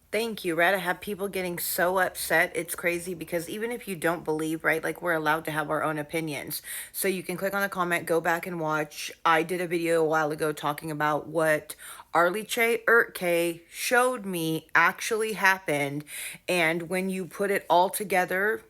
Thank you, right? I have people getting so upset. It's crazy because even if you don't believe, right, like we're allowed to have our own opinions. So you can click on the comment, go back and watch. I did a video a while ago talking about what Arlie Urtke showed me actually happened. And when you put it all together,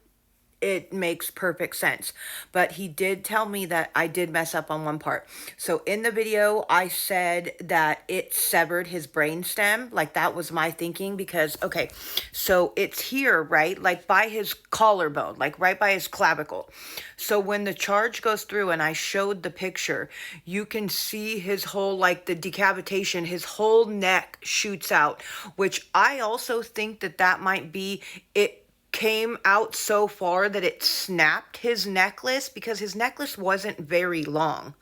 it makes perfect sense. But he did tell me that I did mess up on one part. So in the video, I said that it severed his brain stem. Like that was my thinking because, okay, so it's here, right? Like by his collarbone, like right by his clavicle. So when the charge goes through and I showed the picture, you can see his whole, like the decapitation, his whole neck shoots out, which I also think that that might be it came out so far that it snapped his necklace because his necklace wasn't very long.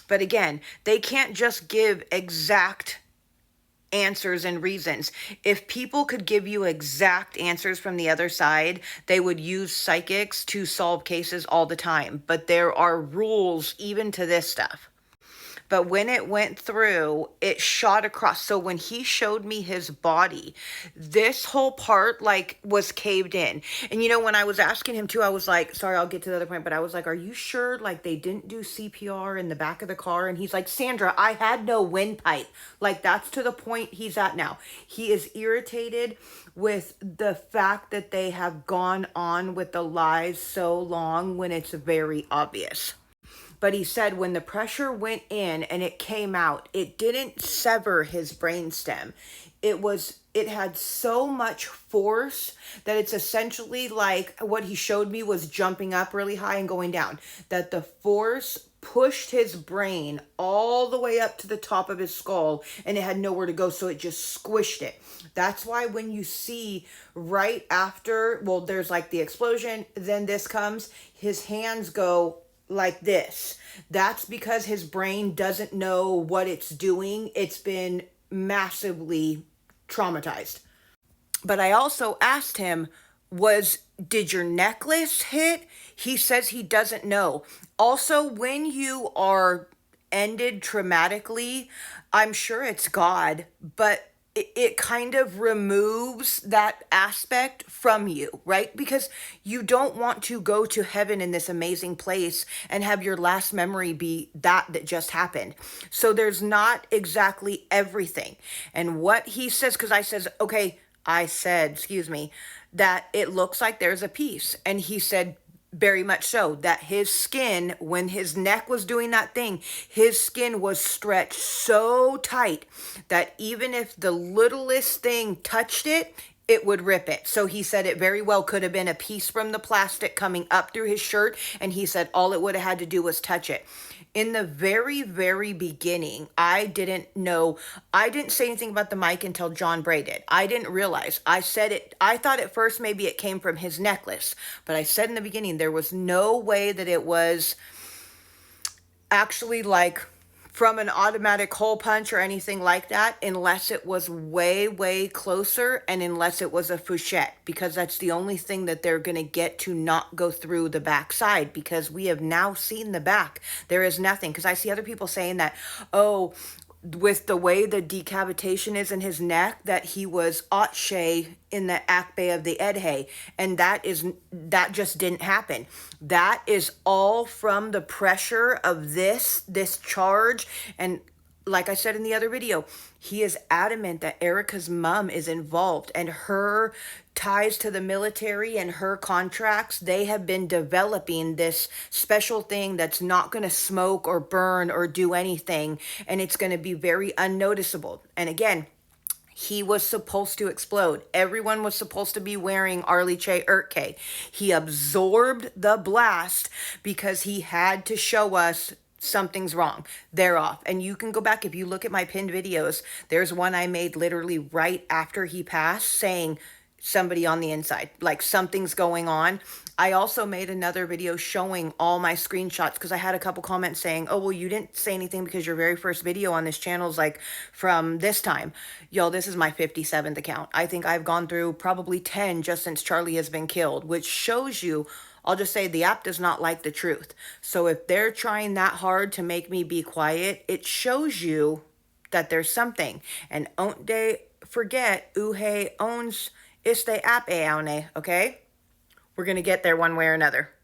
But again, they can't just give exact answers and reasons. If people could give you exact answers from the other side, they would use psychics to solve cases all the time. But there are rules even to this stuff. But when it went through, it shot across. So when he showed me his body, this whole part like was caved in. And you know, when I was asking him too, I was like, sorry, I'll get to the other point, but I was like, are you sure like they didn't do CPR in the back of the car? And he's like, Sandra, I had no windpipe. Like that's to the point he's at now. He is irritated with the fact that they have gone on with the lies so long when it's very obvious. But he said when the pressure went in and it came out, it didn't sever his brainstem. It had so much force that it's essentially like what he showed me was jumping up really high and going down. That the force pushed his brain all the way up to the top of his skull and it had nowhere to go, so it just squished it. That's why when you see right after, well, there's like the explosion, then this comes, his hands go like this. That's because his brain doesn't know what it's doing. It's been massively traumatized. But I also asked him, did your necklace hit? He says he doesn't know. Also, when you are ended traumatically, I'm sure it's God, but it kind of removes that aspect from you, right? Because you don't want to go to heaven in this amazing place and have your last memory be that just happened. So there's not exactly everything. And what he says, because I said, excuse me, that it looks like there's a piece. And he said, very much so, that his skin, when his neck was doing that thing, his skin was stretched so tight that even if the littlest thing touched it, it would rip it. So he said it very well could have been a piece from the plastic coming up through his shirt, and he said all it would have had to do was touch it. In the very, very beginning, I didn't know. I didn't say anything about the mic until John Bray did. I didn't realize. I said it. I thought at first maybe it came from his necklace. But I said in the beginning, there was no way that it was actually like from an automatic hole punch or anything like that, unless it was way, way closer and unless it was a Fouchette, because that's the only thing that they're going to get to not go through the back side, because we have now seen the back. There is nothing, because I see other people saying that, oh, with the way the decapitation is in his neck, that he was Atshe in the Akbe of the Edhe, and that just didn't happen. That is all from the pressure of this charge. And like I said in the other video, he is adamant that Erica's mom is involved, and her ties to the military and her contracts, they have been developing this special thing that's not going to smoke or burn or do anything, and it's going to be very unnoticeable. And again, he was supposed to explode. Everyone was supposed to be wearing Arlie Urtke. He absorbed the blast because he had to show us something's wrong. They're off. And you can go back, if you look at my pinned videos, there's one I made literally right after he passed saying somebody on the inside, like something's going on. I also made another video showing all my screenshots because I had a couple comments saying, oh, well, you didn't say anything because your very first video on this channel is like from this time. Yo, this is my 57th account. I think I've gone through probably 10 just since Charlie has been killed, which shows you, I'll just say the app does not like the truth. So if they're trying that hard to make me be quiet, it shows you that there's something. And forget Uhe owns este app, okay? We're going to get there one way or another.